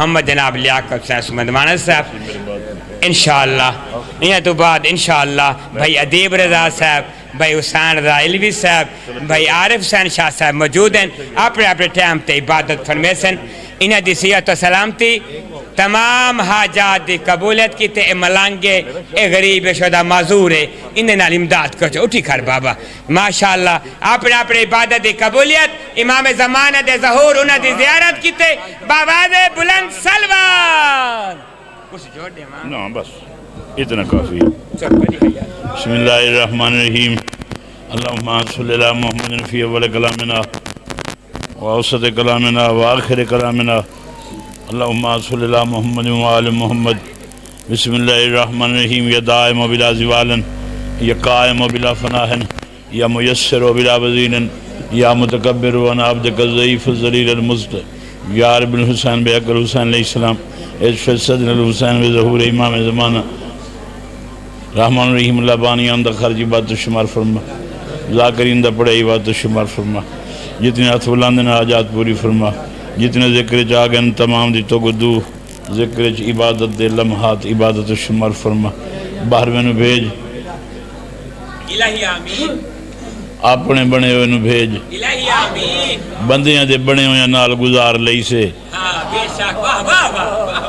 محمد جناب لیاقت صاحب سمدوانا صاحب انشاءاللہ یہاں تو بعد انشاءاللہ بھائی ادیب رضا صاحب بھائی حسین رضا علوی صاحب بھائی عارف حسین شاہ صاحب موجود ہیں اپنے اپنے ٹائم تے عبادت فرمیسن انہیں دی صحت و سلامتی تمام حاجات دی قبولیت کی تے ملانگے اے غریب شدہ معذور ہے انہیں نال امداد کر جو اٹھی کر بابا ماشاءاللہ اپنے اپنے عبادت دی قبولیت امام زمانہ دے ظہور انہیں دی زیارت کی تے باواز بلند سلوان کچھ جوڑ دے ماں نا بس اتنا کافی ہے بسم اللہ الرحمن الرحیم اللہم صلی اللہ محمد فی اول کلامنا وأوسط کلامنا وآخر کلامنا اللہم صلی اللہ محمد وآل محمد بسم اللہ الرحمن الرحیم یا دائم و بلا زوالن یا قائم و بلا فناہن یا میسر و بلا وزین یا متکبر و عبدک الضعیف الذلیل المزد یا رب الحسین بیعق الحسین علیہ السلام اشفر صدر الحسین و ظہور امام زمانہ رحمان الرحیم اللہ بانی اندر خرجی بات شمار فرما ذاکرین دا پڑھائی بات شمار فرما جتنے ہاتھ بلاندن آجات پوری فرما جتنے ذکر چاگن تمام دی تو گدو ذکر عبادت دے لمحات عبادت شمار فرما باہر میں نو بھیج الہی آمین اپنے بنے ہوئے نو بھیج الہی آمین بندیاں دے بنے ہوئے نال گزار لئی سے بے شک واہ واہ واہ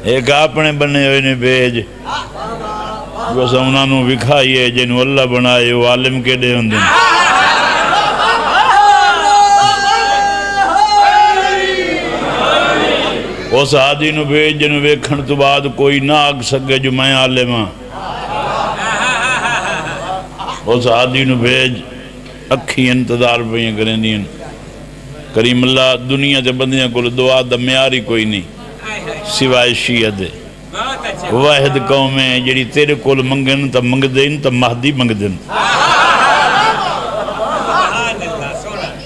ایک اپنے بنے ہوئے نو بھیج بس انہاں نو وکھائیے جنہوں اللہ بنائے وہ عالم کے دے ہوں دن اس عادی نو بھیج جنہوں ویکھن تو بعد کوئی نہ آگ سکے جو میں عالم ہاں اس عادی نو بھیج اکھی انتظار پہیاں کریں دین کریم اللہ دنیا تے بندیاں کو دعا دا معیاری کوئی نہیں سوائے شیعہ دے واحد قوم ہے جڑی تیرے کول منگن تا منگ دین تا مہدی منگ دین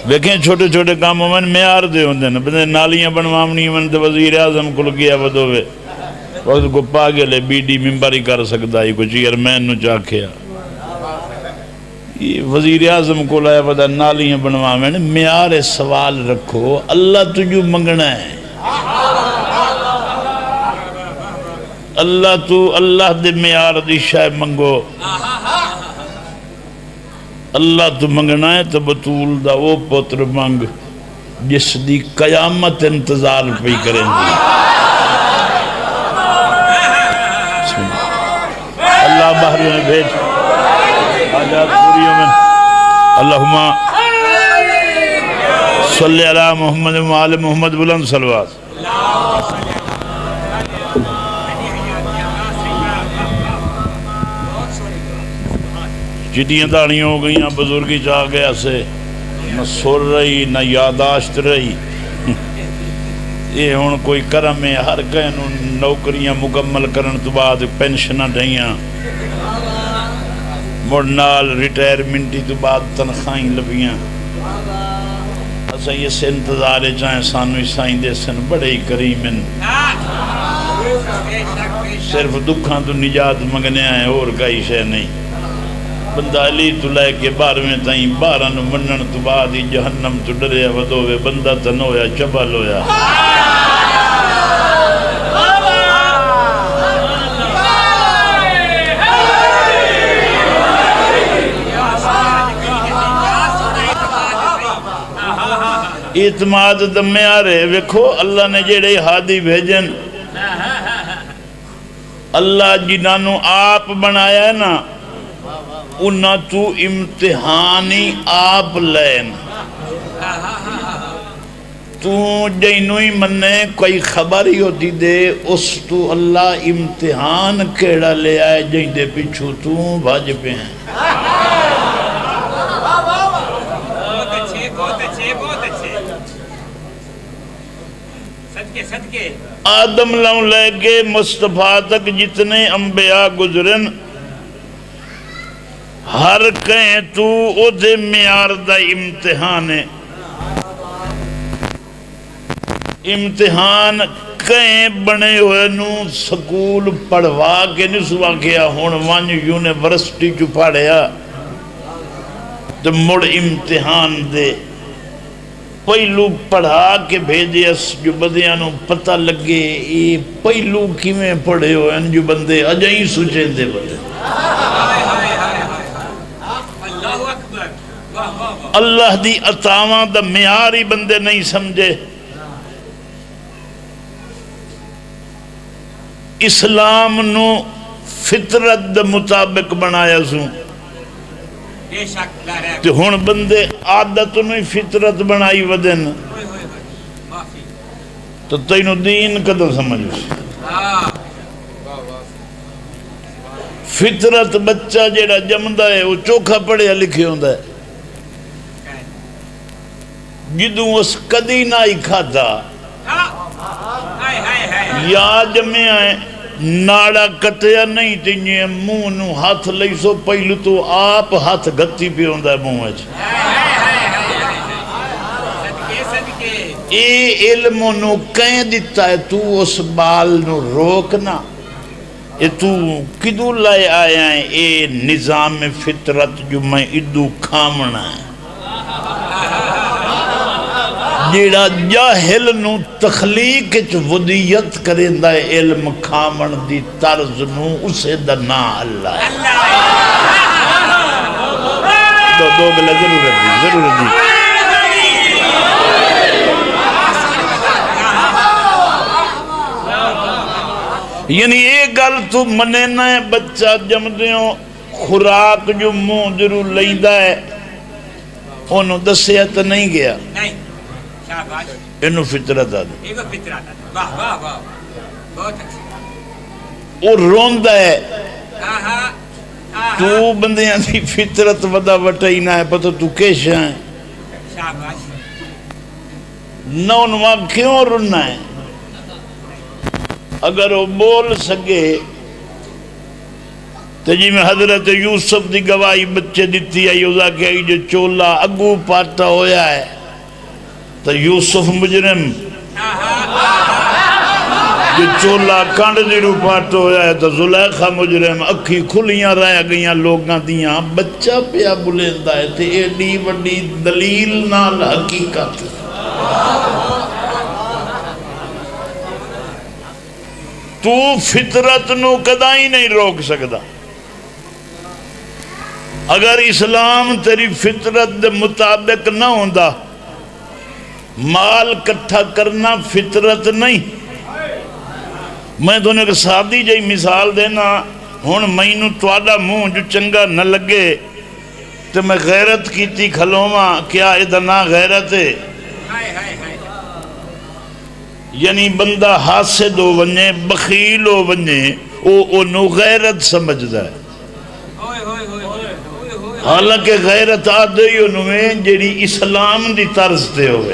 دیکھیں چھوٹے چھوٹے کاموں میں معیار دے ہوندے نا بندے نالیاں بنوامنی من تے وزیر اعظم کل گیا بدوے وقت کو پاگلے بی ڈی ممبری کر سکتا ہے کچھ ایئرمین نو چاکھیا وزیر اعظم کو لایا پتا نالیاں بنوامن معیار سوال رکھو اللہ تجھو منگنا ہے اللہ تو اللہ دے معیار دی شاہ منگو اللہ تو منگنا ہے تو بطول دا وہ پتر منگ جس دی قیامت انتظار پہ کریں دی اللہ باہر میں بھیج آجات پوریوں میں اللہم صلی اللہ محمد وآل محمد بلند صلوات جتیاں داڑیاں ہو گئیاں بزرگی چاہ گیا سے نہ سر رہی نہ یاداشت رہی یہ ہون کوئی کرم ہے ہر کہنوں نوکریاں مکمل کرن تو بعد پینشنہ ڈھائیاں مڑنال ریٹائرمنٹی تو بعد تنخواہیں لبیاں اسا یہ سے انتظارے چاہیں سانوی سائیں دے سن بڑے ہی کریمن صرف دکھاں تو نجات مگنے آئے اور کئی شے نہیں بندہ علی تو لائے کے بارویں تائیں بارن منن تو بعد ہی جہنم تو ڈریا ودوے بندہ تنویا چبل ہویا اعتماد دمیں آ رہے ویکھو اللہ نے جیڑے ہادی بھیجن اللہ جنانو آپ بنایا ہے نا انہاں تو امتحانی آپ لین تو جینوئی مننے کوئی خبر ہی ہوتی دے اس تو اللہ امتحان کیڑا لے آئے جائیں دے پیچھو تو بھاج پہ ہیں آدم لوں لے کے مصطفیٰ تک جتنے انبیاء گزرن ہر کہیں تو او دے معیار دا امتحان ہے امتحان کہیں بنے ہوئے نو سکول پڑھوا کے نسوا کیا ہون وان یونیورسٹی چو پڑھیا تو مڑ امتحان دے پہلو پڑھا کے بھیجے اس جو بندیاں نو پتہ لگے یہ پہلو کیویں پڑھے ہوئے ہیں جو بندے اجائیں سوچیں دے بندے اللہ دی عطاواں دا معیاری بندے نہیں سمجھے اسلام نو فطرت دے مطابق بنایا سوں تے ہن بندے عادت نو فطرت بنائی ودن تو تینو دین کدو سمجھو فطرت بچہ جیڑا جمدہ ہے وہ چوکھا پڑھیا لکھے ہوندہ ہے جدوں اس کدی نہ ہی کھاتا یا جمعے آئے ناڑا کٹیا نہیں تینجے منہ نو ہاتھ لئی سو پہلو تو آپ ہاتھ گتی پہ ہوندہ ہے منہ اچھ اے علم نو کہیں دیتا ہے تو اس بال نو روکنا اے تو کدو لائے آئے ہیں اے نظام فطرت جو میں ادو کھامنا ہے جیڑا جاہل نو تخلیق چ ودیت کرندہ ہے علم کھامن دی طرز نو اسے دا نا اللہ دو گلہ ضرورت دی یعنی ایک گل تو منینا ہے بچہ جمدیوں خوراک جو منہ ضرور لیندہ ہے انہوں دسیا تو نہیں گیا انہوں فطرت آدھے اور روندہ ہے تو بندیاں دی فطرت ودا وٹائی نہ ہے پتہ تو کیشا ہے نونواں کیوں رننا ہے اگر وہ بول سکے تو جی میں حضرت یوسف دی گواہی بچے دیتی ہے یوزا کہ جو چولا اگو پاتا ہویا ہے تو یوسف مجرم جو چولا کانڈ دیرو پاتا ہویا ہے تو زلیخہ مجرم اکھی کھلیاں رہ گئیاں لوگاں دیاں بچہ پیا بلیندہ ہے تو ایڈی وڈی دلیل نال حقیقت تو فطرت نو کدا ہی نہیں روک سکتا اگر اسلام تیری فطرت دے مطابق نہ ہوندا مال کٹھا کرنا فطرت نہیں میں تو نے سادی جائی مثال دینا ہون مینو تواڈا منہ جو چنگا نہ لگے تو میں غیرت کیتی کھلوما کیا ادنا غیرت ہے یعنی بندہ حاسد ہو ونجے بخیل ہو ونجے او غیرت سمجھدا ہے حالانکہ غیرت آدھے ہی انہیں جیڑی اسلام دی طرز دے ہوئے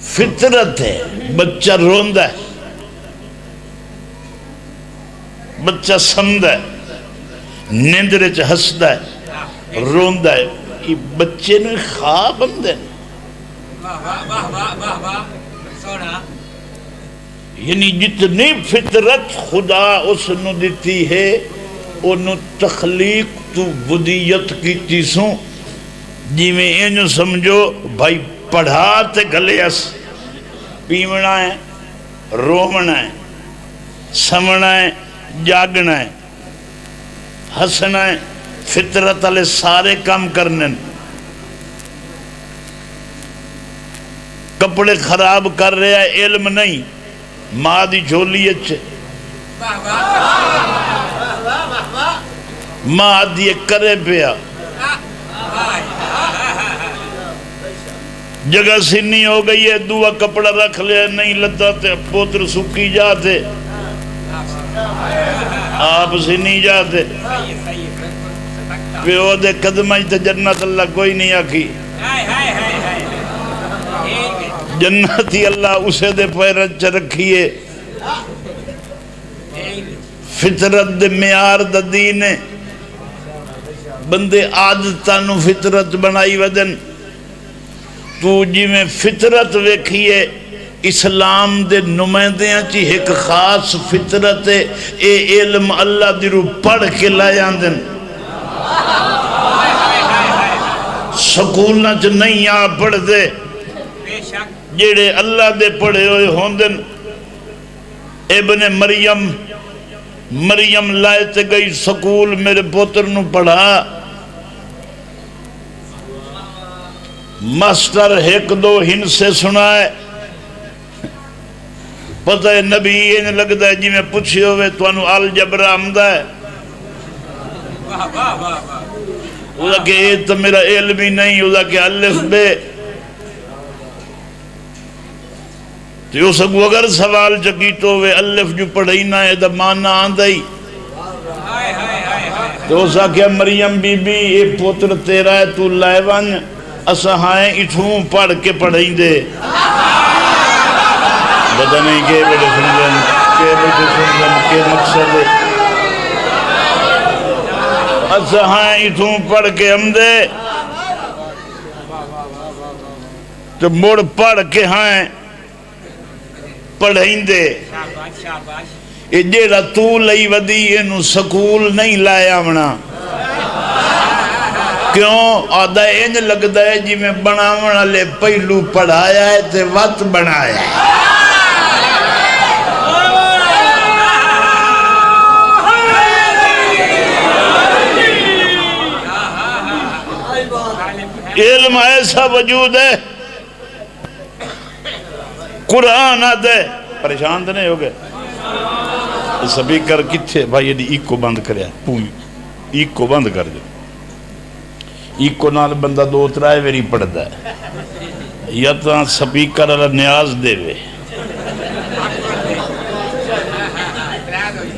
فطرت ہے بچہ روندہ ہے بچہ سمدہ ہے نیندرے چ ہسدہ ہے روندہ ہے یہ بچے نے خواب بندے یعنی جتنی فطرت خدا اس نو دیتی ہے انہوں تخلیق تو ودیت کی تیسوں جی میں اینو سمجھو بھائی پڑھاتے گلے اس پیمنا ہے رومنا ہے سمنا ہے جاگنا ہے ہسنا ہے فطرت والے سارے کام کرنے کپڑے خراب کر رہے ہیں علم نہیں ماں دی جھولی اچھے ماں دی کرے پیا جگہ سنی ہو گئی ہے دعا کپڑا رکھ لیا نہیں لتا تے پوتر سکی جاتے آپ سنی جاتے پیو دے قدمہ تے جنت اللہ کوئی نہیں آکھی جنتی اللہ اسے دے پیرچ رکھیے فطرت دے معیار دا دین ہے بندے عادتانو فطرت بنائی ودن تو جی میں فطرت ویکھیے اسلام دے نمائندیاں چی ایک خاص فطرت ہے اے علم اللہ دی رو پڑھ کے لائے آندن سکول چ نہیں آ پڑھتے جڑے اللہ دے پڑھے ہوئے ہوندن ابن مریم لائے تے گئی سکول میرے پوتر نو پڑھا ماسٹر ایک دو ہن سے سنائے پتہ ہے نبی یہ لگتا ہے جی میں پوچھے ہوئے تو انو الجبر آمدہ ہے وہ کہ یہ تو میرا علم ہی نہیں وہ کہ الف بے تو اس کو اگر سوال چکی تو وہ الف جو پڑھائی نہ ہے تو مانا آندہ ہی تو اس کہ مریم بی بی یہ پوتر تیرا ہے تو لائیوان اسہائیں اٹھوں پڑھ کے پڑھائیں دے پتہ نہیں کہ بیٹے سنجن کہ مقصد ہے اسہائیں اٹھوں پڑھ کے ہم دے تو مڑ پڑھ کے ہائیں پڑھائیں دے یہ جیڑا تو لئی ودی انہوں سکول نہیں لائے آمنا کیوں آدھا انج لگتا ہے جی میں بناونا لے پہلو پڑھایا ہے تے وقت بنایا ہے علم ایسا وجود ہے قرآن آتا ہے پریشان تو نہیں ہو گئے سپیکر کتھے بھائی یہ ایک کو بند کریا ایک کو بند کر دے ایک کو نال بندہ دو ترائے ویری پڑھتا ہے یا تو سپیکر اللہ نیاز دے وے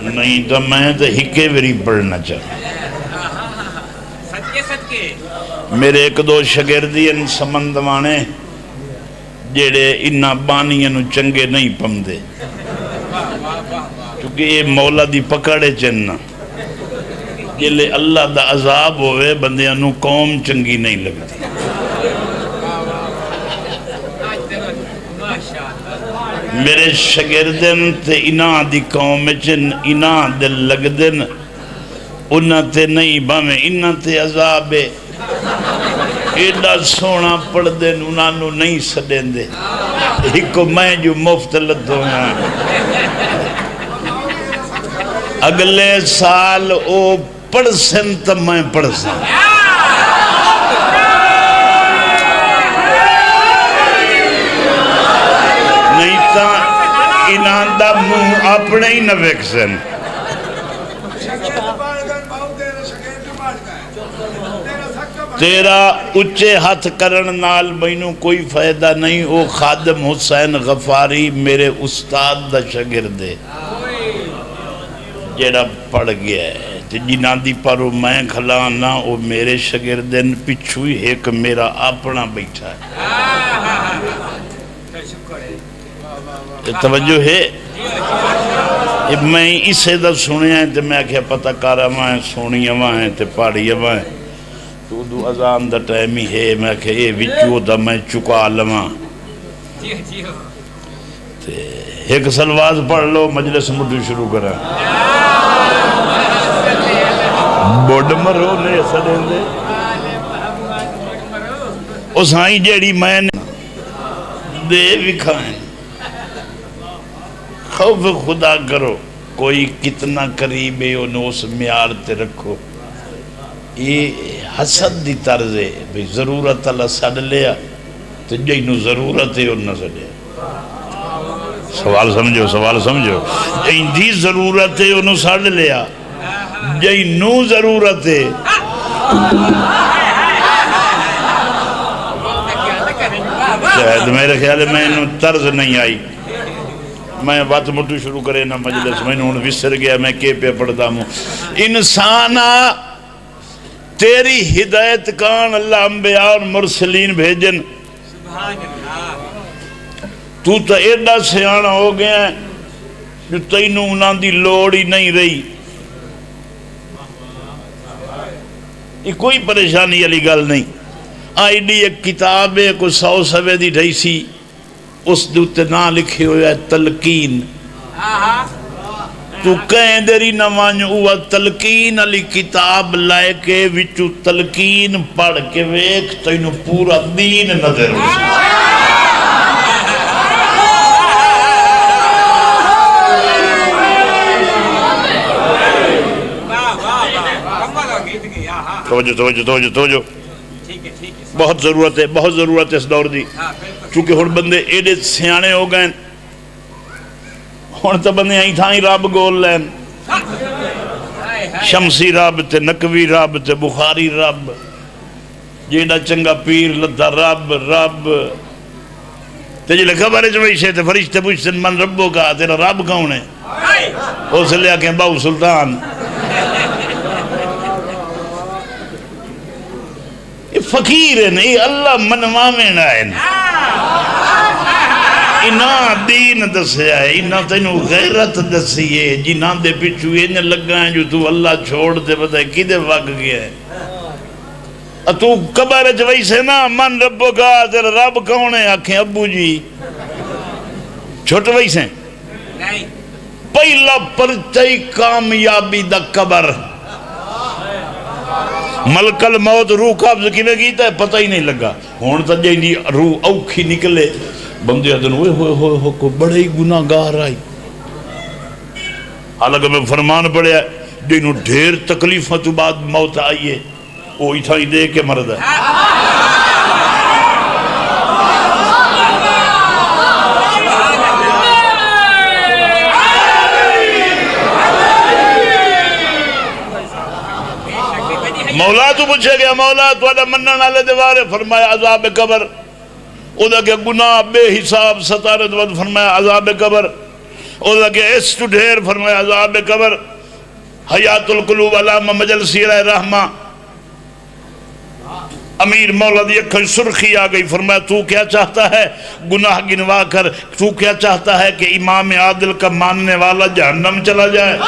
نہیں تو میں تو ہکے ویری پڑھنا چاہتا میرے ایک دو شگردی ان سمندوانے جیڑے انہا بانیاں چنگے نہیں پمدے کیونکہ یہ مولا دی پکڑے چننا جلے اللہ دا عذاب ہوئے بندیاں نو قوم چنگی نہیں لگتی میرے شگردن تے انہا دی قوم چن انہا دل لگ دن انہا تے نہیں باویں انہا تے عذاب ہے ایڈا سونا پڑھ دین انہوں نہیں سڑیں دے ایک میں جو مفتلت ہویا اگلے سال او پڑھ سن تب میں پڑھ سن نہیں تا انہاں دا منہ اپنے ہی نہ ویک سن تیرا اچھے ہاتھ کرن نال بینوں کوئی فائدہ نہیں او خادم حسین غفاری میرے استاد دا شگرد ہے جیڑا پڑھ گیا ہے جنہاں دی پرو میں کھلانا او میرے شگردن پچھوئی ایک میرا اپنا بیٹھا ہے توجہ ہے میں اسے دا سنے ہیں تو میں کیا پتہ کارا ماں سونی ماں ہیں تو پاڑی ماں ہیں تو دو ازان دا ٹائمی ہے میں کہ یہ وچو دا میں چکا لما ایک سلواز پڑھ لو مجلس مٹو شروع کرا بوڑ مرو لے سڑیں دے اس ہائیں جیڑی میں نے دے وکھائیں خوف خدا کرو کوئی کتنا قریب ہے انہوں اس معیار تے رکھو یہ حسد دی طرز ہے بھئی ضرورت اللہ سڑ لیا تو جائنو ضرورت ہے انہوں سڑ لیا سوال سمجھو جائن دی ضرورت ہے انہوں سڑ لیا جائنو ضرورت ہے شاید میرے خیال ہے میں انہوں طرز نہیں آئی میں بات مٹو شروع کرے نا مجلس میں انہوں وسر گیا میں کے پہ پڑھتا ہوں انسانا تیری ہدایت کان اللہ انبیاء اور مرسلین بھیجن تو تا ایڈا سیانا ہو گیا ہے جو تینوں انہاں دی لوڑی نہیں رہی یہ کوئی پریشانی علی گل نہیں آئی ڈی ایک کتاب ہے کوئی 100 صفحے دی ڈھائی سی اس دوتے نہ لکھے ہوئے ہے تلقین تو کہیں دیری نہ وانج اوہ تلقین علی کتاب لائے کے وچو تلقین پڑھ کے ویک تینو پورا دین نظر ہو توجہ بہت ضرورت ہے اس دور دی چونکہ ہن بندے ایڈے سیانے ہو گئے ہن تو بندے آئی تھا ہی رب گول لین شمسی رب تے نقوی رب تے بخاری رب جیڑا چنگا پیر لتا رب تے جلے خبر ہے جو ویشے تے فرشتے پوچھتے من ربو کا تیرا رب کون ہے اس لئے کہ باو سلطان یہ فقیر ہے نہیں اللہ منوامن آئے انہاں دین دسیا ہے انہاں تینو غیرت دسیے جنہاں دے پچھو انہیں لگا ہیں جو تو اللہ چھوڑ دے بتائے کدے وگ گیا ہے تو قبر جوئی سے نا من ربو کا تیرا رب کون ہے آنکھیں ابو جی چھوٹ وئی سے پہلا پرچائی کامیابی دا قبر ملک الموت روح قابض کی میں کیتا ہے پتہ ہی نہیں لگا ہون تا جائیں روح اوکھی نکلے بندے ادن ہوئے ہوئے کو بڑے ہی گناہ گار آئی حالانکہ میں فرمان پڑے ہے جنہوں ڈھیر تکلیفوں تو بعد موت آئیے وہ ہی تھا ہی دے کے مرد ہے مولا تو پوچھے گیا مولا تو اڈا منن والے دیوارے فرمایا عذاب قبر اودا کے گناہ بے حساب ستارت ود فرمایا عذاب قبر اودا کے اس تو ڈھیر فرمایا عذاب قبر حیات القلوب علامہ مجلسی رحمہ امیر مولا دی اکھن سرخی آ گئی فرمایا تو کیا چاہتا ہے گناہ گنوا کر تو کیا چاہتا ہے کہ امام عادل کا ماننے والا جہنم چلا جائے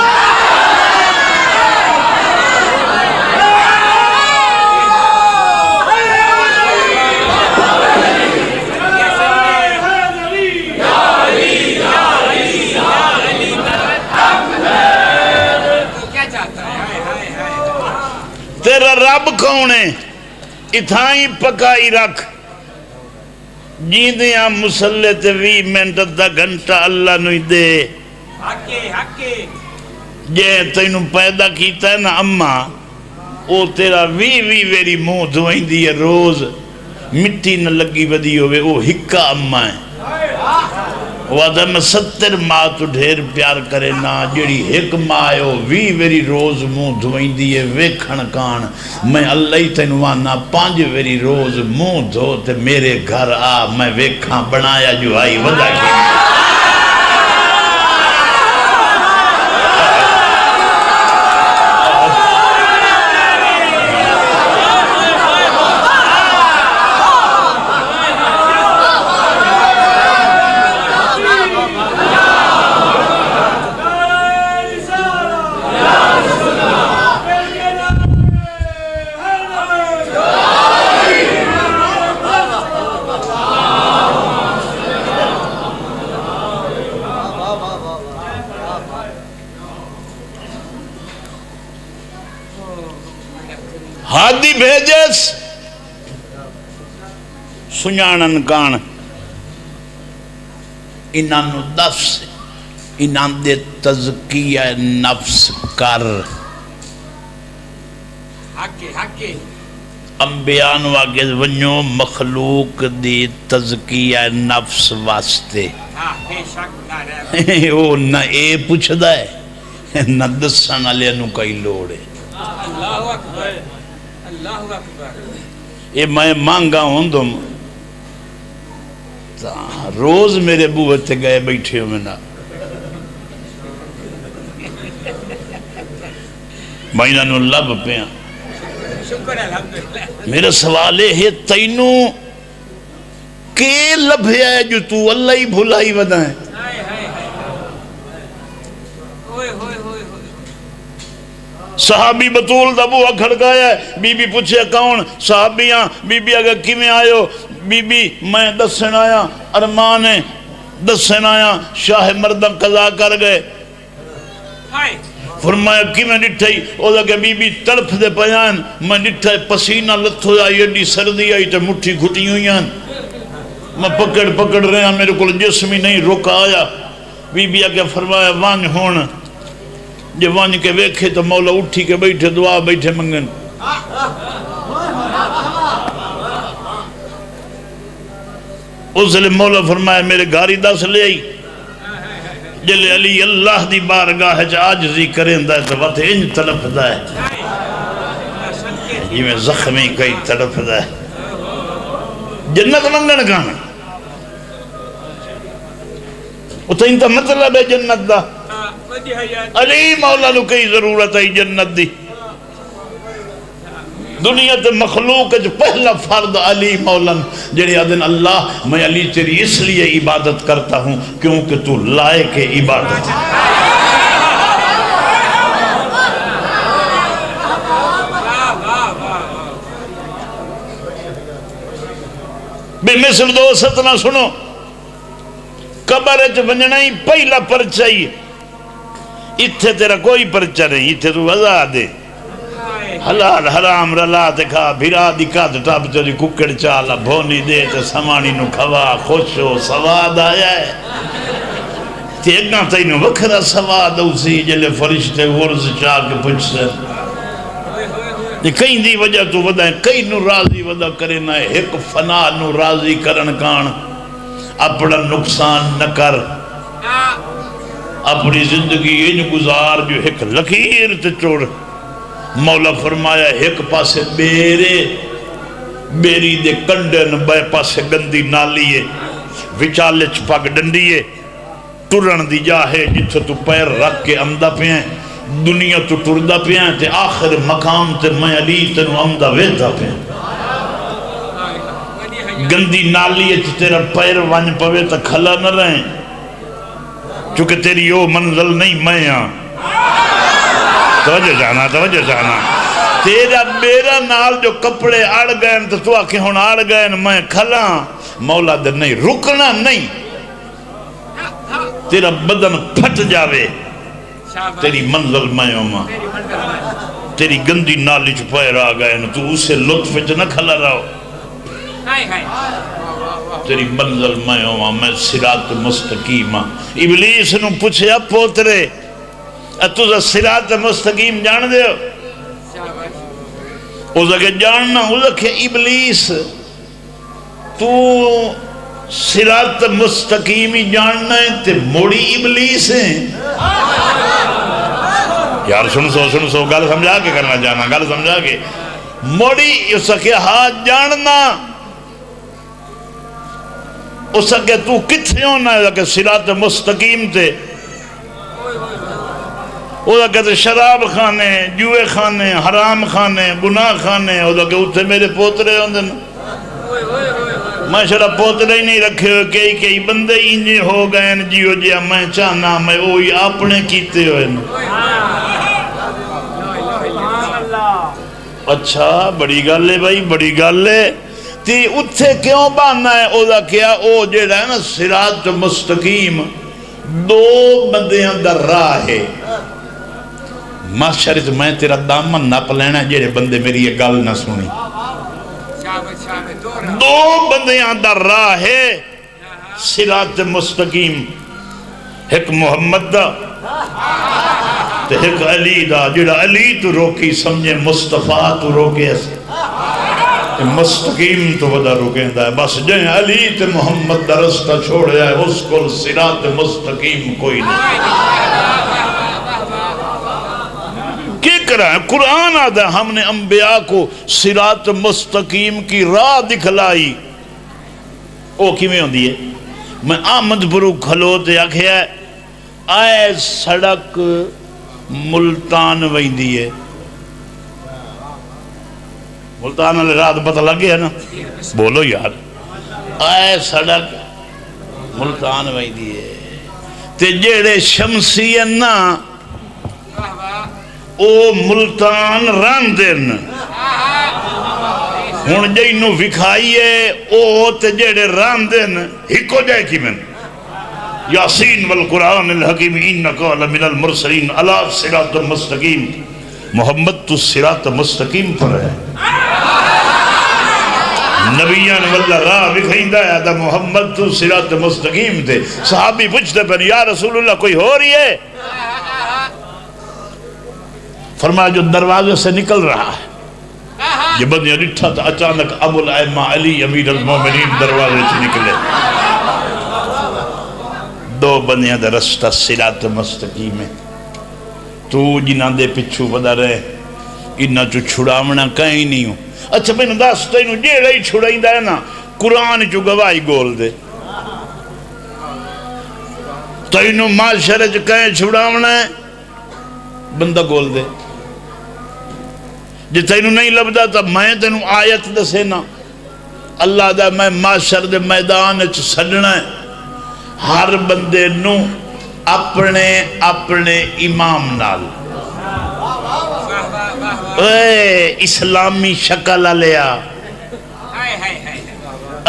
تیرا رب کون ہے اتھائی پکائی رکھ جیندیاں مسلح تے 20 منٹ دا گھنٹہ اللہ نوی دے جے تینوں پیدا کیتا ہے نا اممہ او تیرا 20 ویری منہ دھوئیں دی روز مٹی نہ لگی بدی ہوئے او ہکا اممہ ہے وعدہ میں 70 ماہ تو ڈھیر پیار کرے نا جڑی ایک ماہ ہے وہ 20 ویری روز منہ دھوئیں دیئے ویکھن کان میں اللہ ہی تینوانا 5 ویری روز منہ دھوتے میرے گھر آ میں ویکھاں بنایا جو آئی ودا کی ہادی بھیجس سنیانن کان انہاں نو دفس انہاں دے تزکیہ نفس کر انبیاء نو آگے ونیو مخلوق دی تزکیہ نفس واسطے او نہ اے پوچھ دائے نہ دسن علیہ نو کئی لوڑے اللہ اکبر اللہ اکبر یہ میں مانگا ہوں تم روز میرے بوتے گئے بیٹھے ہو میں نا میں نو لب پیا میرا سوال ہے تینوں کے لبھے ہے جو تو اللہ ہی بھولائی ودا ہے صحابی بطول دا بوہ کھڑکایا ہے بی بی پوچھے کون صحابیاں بی بی اگر کیویں آئے ہو بی بی میں دسن آیا ارمان ہے دسن آیا شاہ مردم قضا کر گئے فرمایا کہ میں نٹھائی او لگے بی بی تڑپ دے پیان میں نٹھائی پسینہ لتھو آئی ایڈی سردی آئی تے مٹھی گھٹی ہوئی آن میں پکڑ رہے ہیں میرے کو جسمی نہیں رکا آیا بی بی آگے فرمایا وانج ہون جے وانج کے ویکھے تو مولا اٹھی کے بیٹھے دعا بیٹھے منگن اس لئے مولا فرمایا میرے گھاری دس لے آئی جلے علی اللہ دی بارگاہ ہے آجزی کریں دا ہے تو وقت انج طرف دا ہے یہ میں زخمی کئی طرف دا ہے جنت منگن کانا اتھا انتا مطلب ہے جنت دا علی مولا نو کئی ضرورت ہے جنت دی دنیا تے مخلوق جو پہلا فرد علی مولاً جڑے آدن اللہ میں علی تیری اس لیے عبادت کرتا ہوں کیونکہ تو لائق عبادت بے مثل دو ستنا سنو قبر اچھ ونجنا ہی پہلا پرچہ ہی اتھے تیرا کوئی پرچہ نہیں اتھے تو وضع دے حلال حرام رلا دکھا بھیرا دکھا دٹا بچاری ککڑ چالا بھونی دے تے سمانی نو کھوا خوش ہو سواد آیا ہے تے اگنا تینو وکھرا سواد اسی جلے فرشتے ورز چاہ کے پچھ سے کئی دی وجہ تو ودا ہے کئی نو راضی ودا کرنا ہے ایک فنا نو راضی کرن کان اپنا نقصان نہ کر اپنی زندگی ان گزار جو ایک لکیر تے چوڑ مولا فرمایا ایک پاسے بیری دے کنڈن بے پاسے گندی نالیے وچالے چپاک ڈنڈیے ٹرن دی جاہے جتھے تو پیر رکھ کے امدہ پہ ہیں دنیا تو ٹردہ پہ ہیں تے آخر مقام تے میں علی تنو امدہ ویدہ پہ ہیں گندی نالیے تے تیرا پیر وانج پوے تا کھلا نہ رہیں چونکہ تیری وہ منزل نہیں میں ہاں توجہ جانا تیرا میرا نال جو کپڑے آڑ گئے تو آکے ہون آڑ گئے میں کھلا مولا در نہیں رکنا نہیں تیرا بدن پھٹ جاوے تیری منزل میں ہوں تیری گندی نالی چھپائے رہا گئے تو اسے لطف نہ کھلا رہو تیری منزل میں ہوں میں صراط مستقیم ابلیس نو پوچھے اب پوترے تُوزا صراط مستقیم جان دے ہو اوزا کہ جاننا اوزا کہ ابلیس تو صراط مستقیمی جاننا ہے تے موڑی ابلیس ہیں یار سنو گل سمجھا کے کرنا جانا گل سمجھا کے موڑی اوزا کہ ہاں جاننا اوزا کہ تو کتھے ہونا ہے کہ صراط مستقیم تے اوہ کہتے شراب کھانے جوئے کھانے حرام کھانے گناہ کھانے اوہ کہ اتھے میرے پوترے ہوندے میں شراب پوترے ہی نہیں رکھے ہوئے کئی بندے انجے ہو گئے جیو جیا میں چاہنا میں اوہی اپنے کیتے ہوئے اچھا بڑی گل ہے بھائی بڑی گل ہے تی اتھے کیوں بانا ہے اوہ کیا اوہ جیڑا ہے نا صراط مستقیم دو بندیاں در راہ ہے معاشرت میں تیرا دامن نپ لینا جیرے بندے میری یہ گل نہ سنی دو بندیاں در راہ ہے صراط مستقیم ایک محمد دا تے ایک علی دا جیڑا علی تو روکی سمجھے مصطفیٰ تو روکے ایسے مستقیم تو ودا روکیں دا ہے بس جائیں علی تے محمد دا رستہ چھوڑ جائے اس کو صراط مستقیم کوئی نہیں قرآن آدھا ہم نے انبیاء کو صراط مستقیم کی راہ دکھلائی او کی میں ہوندی ہے میں آمد برو کھلو تے آکھے آئے سڑک ملتان ویندی ہے ملتان علی رات پتہ لگ گیا نا بولو یار آئے سڑک ملتان ویندی ہے تے جیڑے شمسی نا او ملتان راندن ہون جائنو وکھائیے او تے جیڑے راندن ہکو جائے کی من یاسین والقرآن الحکیم انک لمن المرسلین علی صراط مستقیم. محمد تو صراط مستقیم پر ہے. نبیان واللہ راہ بکھائندہ ہے دا محمد تو صراط مستقیم تھے. صحابی پوچھتے پر یا رسول اللہ کوئی ہو رہی ہے؟ فرمایا جو دروازے سے نکل رہا ہے. یہ بندیاں لٹھا تھا اچانک ابو الائمہ علی امیر المومنین دروازے سے نکلے. دو بندیاں دا رستہ صراط مستقیم ہے. تو جنہاں دے پچھو بدا رہے انہاں چو چھڑاونا کہیں نہیں ہوں. اچھا میں نے داستا انہوں جیڑا ہی چھڑائیں دا ہے نا قرآن چو گواہی گول دے تو انہوں معاشرے چو کہیں چھڑاونا ہے بندہ گول دے. جتا انہوں نہیں لبدا تا میں تینوں آیت دسے نا اللہ دا میں معاشر دے میدان چو سڑنا ہے. ہر بندے نو اپنے اپنے امام نال اے اسلامی شکل لیا.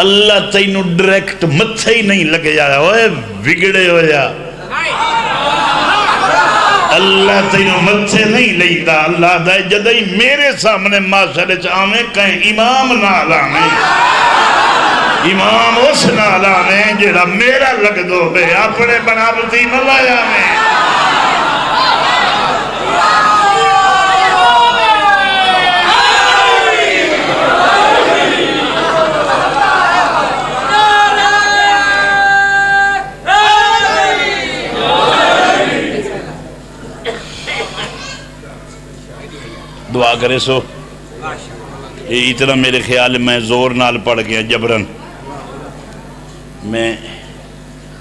اللہ تینوں ڈریکٹ متھے ہی نہیں لگ جایا اوے بگڑے ہو جا. اللہ تینوں متھے نہیں لیتا. اللہ دا جدہی میرے سامنے معاشرے چاہمیں کہیں امام نہ لانے. امام اس نہ لانے جڑا میرا لگ دو بے اپنے بنابتی نہ لایا میں. دعا کرے سو یہ اتنا میرے خیال میں زور نال پڑھ گیا جبرن. میں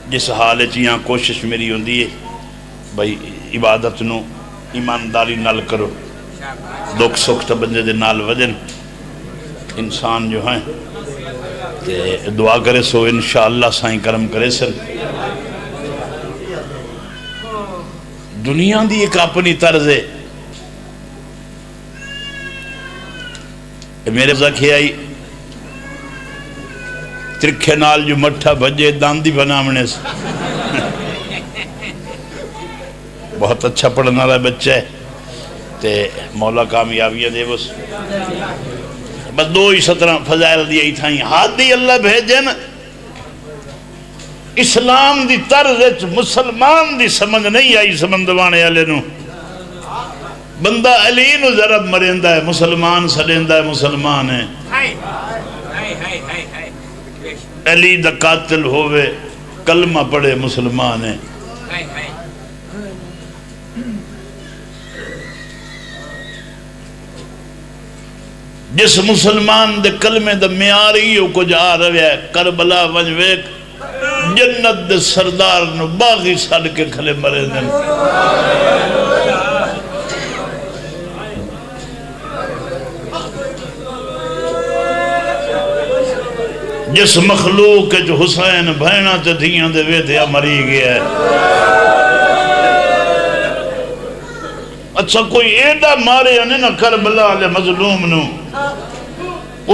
جس حال چیاں کوشش میری ہوندی ہے بھائی عبادت نو ایمانداری نال کرو. دکھ سکھ تا بندے دے نال وجن انسان جو ہیں تے دعا کرے سو انشاءاللہ سائیں کرم کرے سن. دنیا دی ایک اپنی طرز ہے. میرے زکھی آئی ترکھے نال جو مٹھا بھجے داندی بنامنے سے بہت اچھا پڑھنا رہا بچہ ہے تے مولا کامیابیاں دے بس. بس دو ہی 17 فضائل دیا ہی تھائیں. ہاتھ اللہ بھیجن اسلام دی طرز مسلمان دی سمجھ نہیں آئی سمندوانے والے نو. بندہ علی نو ضرب مرندہ ہے مسلمان سڑندہ ہے مسلمان ہے. علی دا قاتل ہوئے کلمہ پڑھے مسلمان ہے. جس مسلمان دے کلمے دا میاری ہو کچھ آ رہے ہے کربلا ونجویک جنت دے سردار نو باغی سڑ کے کھلے مرے دن. جس مخلوق جو حسین بھینا تے دھیاں دے ویدیا مری گیا ہے. اچھا کوئی ایڈا مارے یا نہیں نا کربلا لے مظلوم نو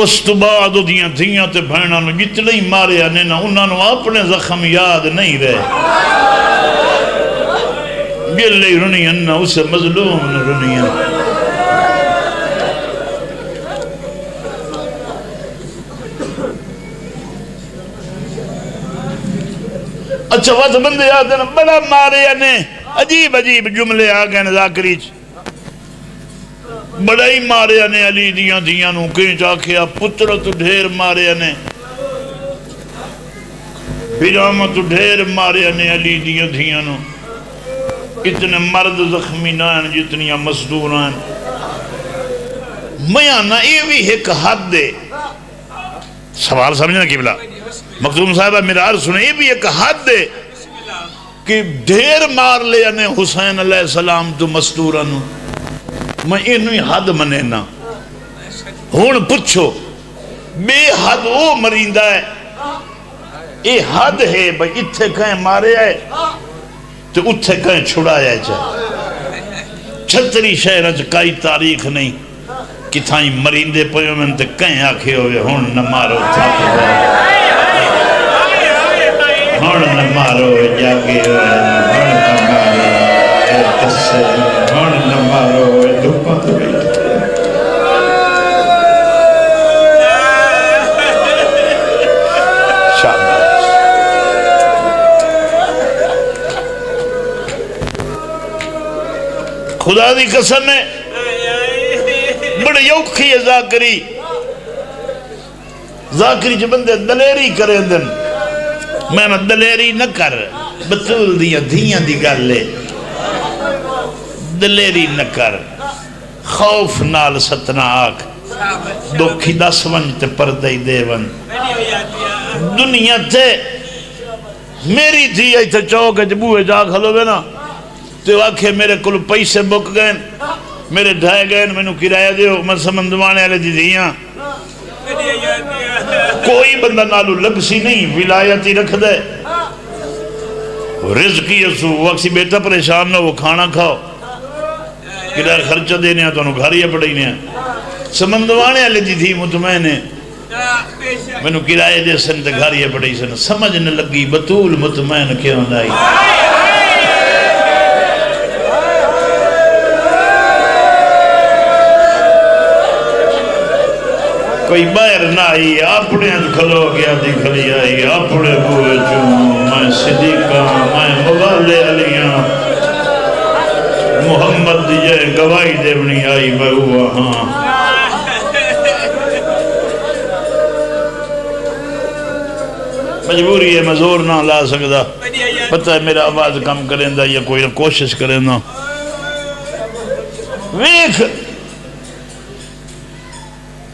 اس تو بعد دھیاں تے بھینا نو جتنے ہی مارے یا نہیں نا انہاں نو اپنے زخم یاد نہیں رہے. گلے رنی انہا اسے مظلوم نو رنی انہا. اچھا وقت بندے آتے ہیں بڑا مارے یا نہیں عجیب عجیب جملے آگئے ذاکری بڑا ہی مارے یا نہیں علی دیاں نو کہیں چاکھیا پتر تو ڈھیر مارے یا نہیں بیرامہ تو ڈھیر مارے یا نہیں علی دیاں نو. اتنے مرد زخمی نہ ہیں جتنیاں مصدور ہیں. میں آنا یہ بھی ایک حد دے سوال سمجھنا قبلہ مخدوم صاحبہ میرا عرض سنے یہ بھی ایک حد دے کہ ڈھیر مار لے یعنی حسین علیہ السلام تو مستورانو میں انہی حد منینا. ہون پچھو بے حد وہ مرندہ ہے یہ حد ہے بھئی اتھے کہیں مارے آئے تو اتھے کہیں چھڑایا جائے. چھتری شہرہ کئی تاریخ نہیں کتھائیں مرندے پہیوں میں تے کہیں آکھے ہوئے ہون نہ مارو تھا ہون نہ مارو جا لگے ہوئے ہن نہ مارو اے کسے ہن نہ مارو اے دھوپاں تے بیٹھے شاباش خدا دی قسم ہے بڑے یوکھی ہے ذاکری جو بندے دلیری کرے دن میں دلیری نہ کر بطول دیا دھیاں دی گل لے دلیری نہ کر خوف نال ستنا آگ دکھی دس ونجتے پردائی دے ون دنیا تے میری تھی ایتھے چوک جبوئے جا کھلو گے نا تو آکھے میرے کل پیسے بک گئے میرے ڈھائے گئے میں نو کرایہ دیو میں سمندوانے والے دی دیاں کوئی بندہ نالو لگسی نہیں ولایتی رکھ دے رزقی اسو وقتی بیٹا پریشان نہ وہ کھانا کھاؤ کرایہ خرچہ دینے ہیں تو انہوں گھاریہ پڑھائینے ہیں سمندوانے والے دی تھی مطمئن ہے میں نو کرایہ دے سن تے گھاریہ پڑھائی سن سمجھ نہ لگی بطول مطمئن کیوں نائی کوئی باہر نہ آئی اپنے کھلو گیا دی کھلی آئی اپنے بوئے چون میں صدیقہ میں مغالے علیاں محمد دیجے گواہی دیونی آئی میں وہاں مجبوری ہے میں زور نہ لا سکتا پتہ ہے میرا آواز کم کریں دا یا کوئی کوشش کریں دا ویکھ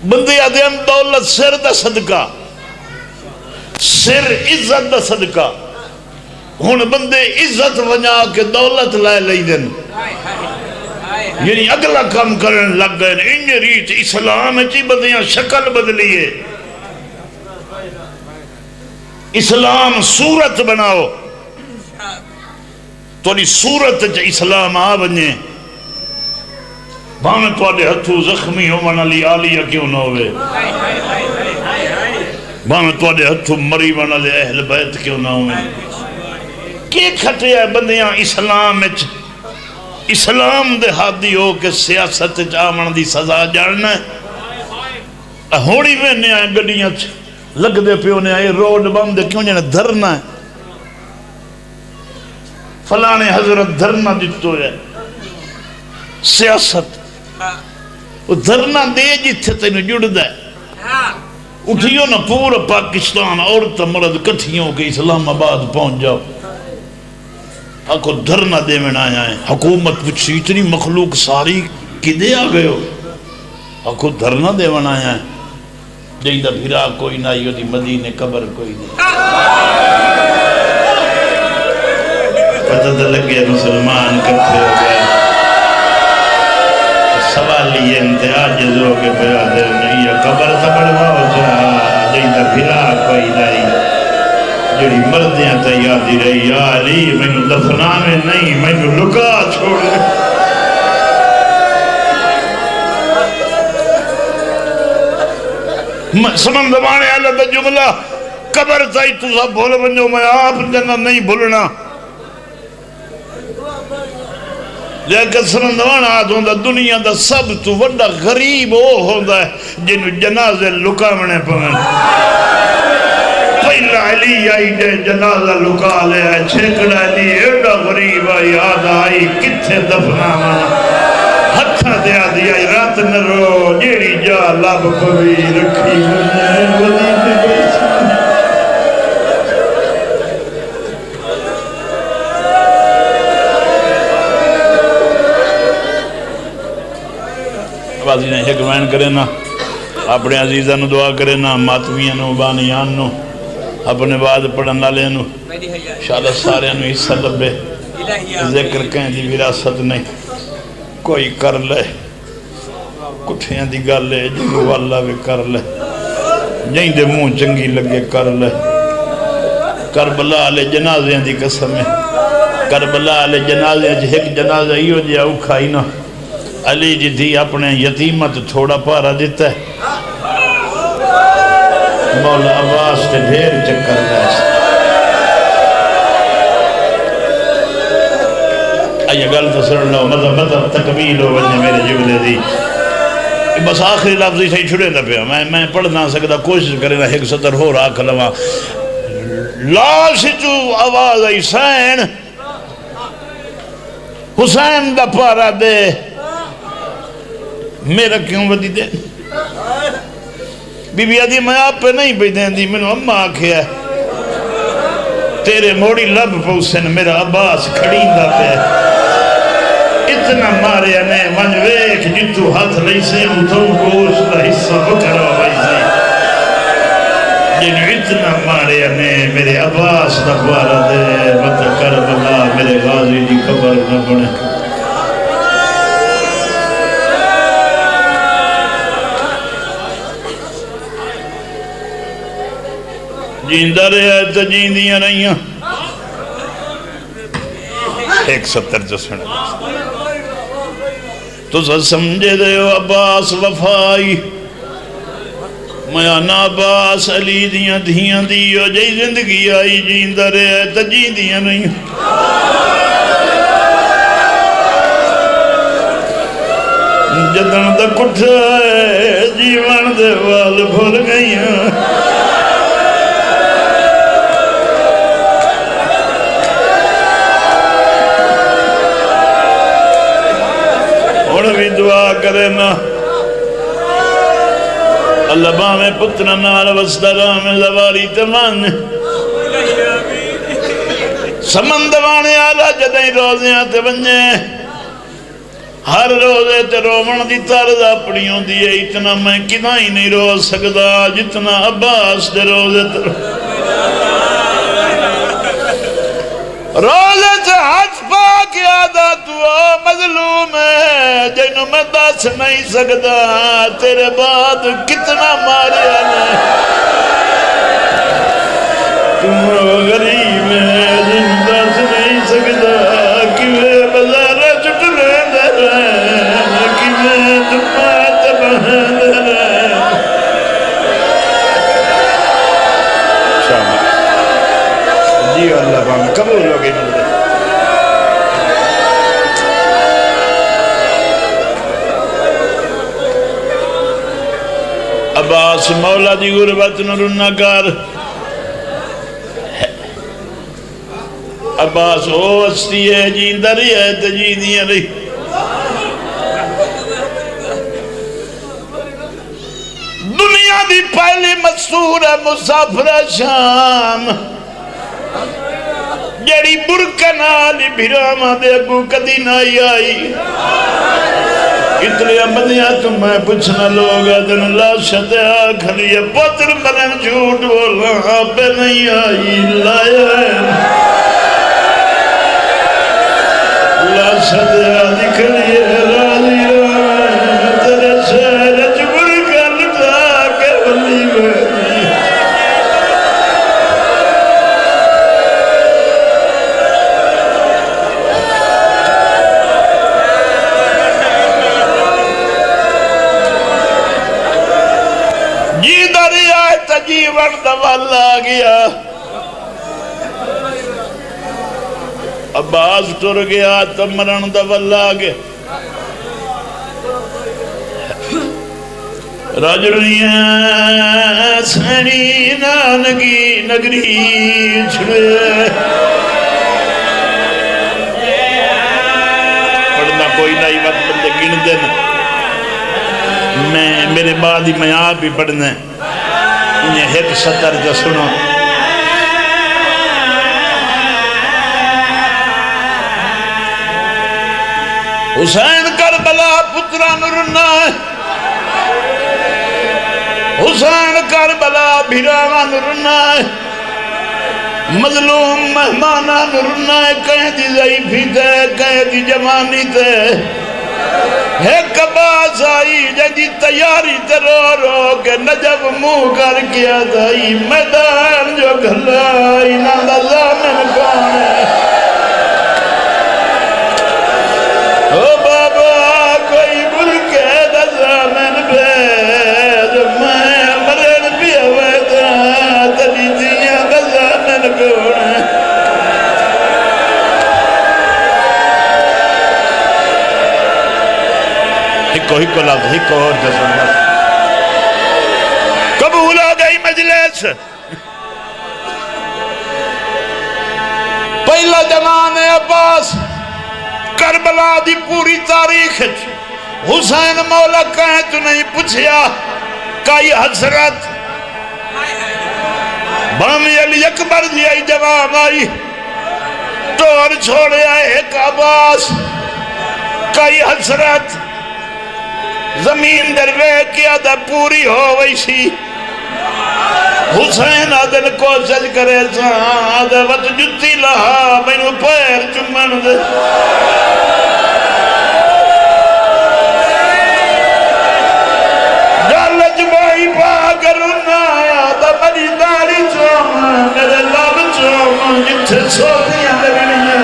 بندے آدھیں دولت سر دا صدقہ سر عزت دا صدقہ ہون بندے عزت ونیا کے دولت لائے لئی دن یعنی اگلا کام کرن لگ گئے انج ریچ اسلام چی بندیاں شکل بدلیے اسلام صورت بناؤ توڑی صورت چا اسلام آبنیے بھانے تو آدھے ہتھو زخمی ہو من علی آلیہ کیوں نہ ہوئے بھانے تو آدھے ہتھو مری من علی اہل بیت کیوں نہ ہوئے کی کھٹے ہیں بندیاں اسلام دے حادی ہو کہ سیاست چاہمن دی سزا جاننا ہے ہوڑی میں نے آئے گڑیاں لگ دے پہ ہونے آئے روڈ بند کیوں جانے دھرنا ہے فلانے حضرت دھرنا دیتو ہے سیاست وہ دھرنا دے جیتے تینو جڑ دے اٹھیو نا پورا پاکستان عورت مرد کٹھیوں کے اسلام آباد پہنچ جاؤ آکو دھرنا دے میں آیا ہے حکومت پوچھی اتنی مخلوق ساری کدے آ گئے ہو آکو دھرنا دے میں آیا ہے جیدہ بھیرا کوئی نہ آئی ہوتی مدینے قبر کوئی نہیں پتہ تو لگے مسلمان کٹھے ہو گئے سوالی انتہاج جو کے پیادے نہیں ہے قبر تبڑوا ہو جا جیدہ بھیرا کوئی نہیں جڑی مردیاں تیادی رہی یا علی میں نو دفنانے نہیں میں نو لکا چھوڑے سمندوانے اللہ دا جملہ قبر تائی تو سب بھول بنجو میں آپ جنہ نہیں بھولنا لیکن سمندوانا آت ہوندہ دنیا دا سب تو وڈا غریب ہو ہوندہ ہے جنو جنازے لکامنے پہن پہلا علی آئی جے جنازہ لکا لے آئے چھکڑا علی ایڈا غریب آئی آدھ آئی کتھے دفنا مانا ہتھا دیا دیا رات نرو جیڑی جا لاب پوی رکھی وزید بیسی بازی نے حکمین کرے نا اپنے عزیزہ نو دعا کرے نا ماتویاں نو بانیان نو اپنے بعد پڑھن لالے نو شاید سارے نو حصہ لبے ذکر کہیں دی وراثت نہیں کوئی کر لے کٹھیاں دی گل لے جنو والا بھی کر لے جہیں دے منہ چنگی لگے کر لے کربلا لے جنازیاں دی قسم ہے کربلا لے جنازیاں جی ایک جنازہ ہی ہو جیا اکھائی نا علی جی تھی اپنے یتیمت تھوڑا پارا دیتا ہے مولا عباس تے ڈھیر چکر دائس یہ گل تو سن لو مطلب تکمیل ہو بنے میرے جملے دی بس آخری لفظ ہی صحیح چھڑے نہ پیا میں پڑھ نہ سکتا کوشش کرے نہ ایک سطر ہو راکھ لوا لال سچو آواز آئی حسین حسین دا پارا دے میرا کیوں بدی دے بی بی آدھی میں آپ پہ نہیں پہ دیں دی میں نے اممہ آکھیا تیرے موڑی لب پوسن میرا عباس کھڑی دا پہ اتنا مارے انے من ویک جتو ہاتھ نہیں سے اتھوں گوشت دا حصہ بکرا بھائی سے جن اتنا مارے انے میرے عباس دا پارا دے مت کربلا میرے غازی دی قبر نہ بنے جیندہ رہے تو جیندیاں رہیاں ایک ستر جو سنے تو سمجھے دے ہو عباس وفائی میانا عباس علی دیاں دھیاں دیو جی زندگی آئی جیندہ رہے تو جیندیاں رہیاں جدن دا کٹھائے جیوان دے وال بھول گئیاں بھی دعا کرے نا اللہ باہمیں پتنا نال وسترہ میں زواری تمان سمندوانے آلہ جدیں روزیاں تے بنجے ہر روزے تے رومن دی طرز اپنی ہوں دیئے اتنا میں کنا ہی نہیں روز سکتا جتنا عباس دے روزے تے روزے سے ہاتھ پاک یادا تو مظلوم ہے جنہوں میں دس نہیں سکتا تیرے بعد کتنا ماریا نے تم غریب ہے جن دس نہیں سکتا کیوے بزارہ چھٹ لے دے رہے کیوے دمات بہن دے رہے شامل جی اللہ بہن قبول ہو گئی ملتے عباس مولا دی غربت نرنا کر عباس او ہستی ہے جیندہ رہی ہے تجیدیاں رہی دنیا دی پہلی مسور ہے مسافر شام جڑی برکنالی بھراما دے اگو کدی نائی آئی اتنے امدیاں تو میں پوچھنا لوگا دن اللہ شدہ کھلی پتر مرن جھوٹ بولا آپ نہیں آئی لایا اللہ شدہ دکھلی راضی تیرے شہر جبر کا لٹا کے ولی بھائی جیون دوال آگیا عباس ٹر گیا تو مرن دوال آگیا راجڑیاں سینی نانگی نگری چھڑے پڑھنا کوئی نئی وقت بندے گن دینا میں میرے بعد ہی میں آپ بھی پڑھنا ہے انہیں ایک سطر جو سنو حسین کربلا پترہ نرنا ہے حسین کربلا بھراما نرنا ہے مظلوم مہمانہ نرنا ہے کہیں دی ضعیفی تے کہیں دی جوانی تے ایک باز آئی جنجی تیاری تے رو رو کے نجب منہ کر کیا دائی میدان جو گھلائی ناندہ زامن کون ہے او بابا کوئی ملکے دا زامن بید میں مرن بھی ہوئے دا تلی دیاں دا زامن کون ہے ہکو لفظ ہکو اور جسم بس قبول ہو گئی مجلس پہلا جوان عباس کربلا دی پوری تاریخ حسین مولا کہیں تو نہیں پوچھیا کئی حسرت بامی علی اکبر دی آئی جوان آئی توڑ چھوڑے آئے ایک عباس کئی حسرت زمین دروے کیا دا پوری ہو ویسی حسین آدھن کو سج کرے آدھے وقت جتی لہا مینو پیر چمن دے جالج بائی پا کرونا آدھا بڑی داری چوم میرے لب چوم جتھے سوکیاں لگنیاں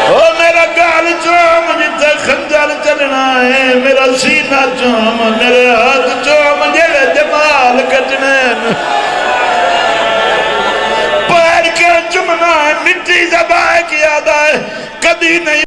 او میرا گال چوم جتھے خنجر چلنا ہے میرا سینہ چوم میرے ہاتھ چوم جڑے جمال کٹنے پیر کے چمنا ہے مٹی زبائے کیا دائے کبھی نہیں